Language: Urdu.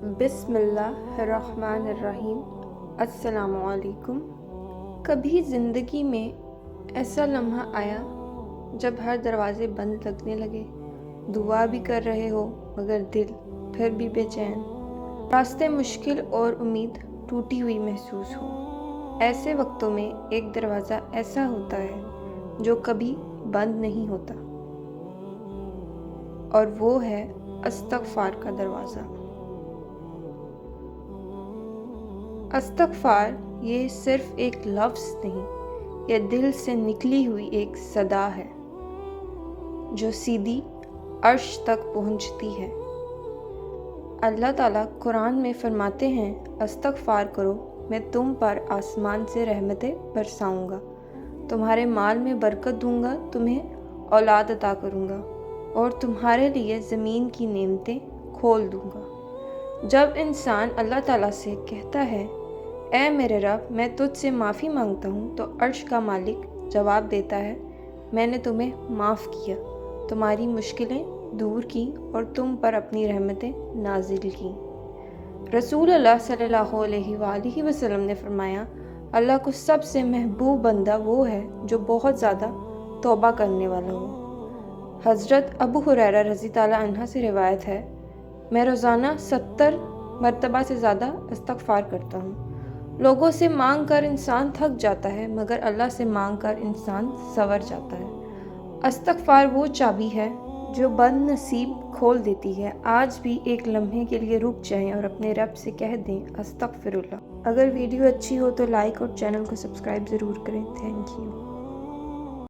بسم اللہ الرحمن الرحیم۔ السلام علیکم۔ کبھی زندگی میں ایسا لمحہ آیا جب ہر دروازے بند لگنے لگے، دعا بھی کر رہے ہو مگر دل پھر بھی بے چین، راستے مشکل اور امید ٹوٹی ہوئی محسوس ہو؟ ایسے وقتوں میں ایک دروازہ ایسا ہوتا ہے جو کبھی بند نہیں ہوتا، اور وہ ہے استغفار کا دروازہ۔ استغفار یہ صرف ایک لفظ نہیں، یہ دل سے نکلی ہوئی ایک صدا ہے جو سیدھی عرش تک پہنچتی ہے۔ اللہ تعالیٰ قرآن میں فرماتے ہیں، استغفار کرو، میں تم پر آسمان سے رحمتیں برساؤں گا، تمہارے مال میں برکت دوں گا، تمہیں اولاد عطا کروں گا، اور تمہارے لیے زمین کی نعمتیں کھول دوں گا۔ جب انسان اللہ تعالیٰ سے کہتا ہے، اے میرے رب، میں تجھ سے معافی مانگتا ہوں، تو عرش کا مالک جواب دیتا ہے، میں نے تمہیں معاف کیا، تمہاری مشکلیں دور کی اور تم پر اپنی رحمتیں نازل کی۔ رسول اللہ صلی اللہ علیہ وآلہ وسلم نے فرمایا، اللہ کو سب سے محبوب بندہ وہ ہے جو بہت زیادہ توبہ کرنے والا ہو۔ حضرت ابو ہریرہ رضی اللہ عنہ سے روایت ہے، میں روزانہ 70 مرتبہ سے زیادہ استغفار کرتا ہوں۔ لوگوں سے مانگ کر انسان تھک جاتا ہے مگر اللہ سے مانگ کر انسان سنور جاتا ہے۔ استغفار وہ چابی ہے جو بد نصیب کھول دیتی ہے۔ آج بھی ایک لمحے کے لیے رک جائیں اور اپنے رب سے کہہ دیں، استغفر اللہ۔ اگر ویڈیو اچھی ہو تو لائک اور چینل کو سبسکرائب ضرور کریں۔ Thank you.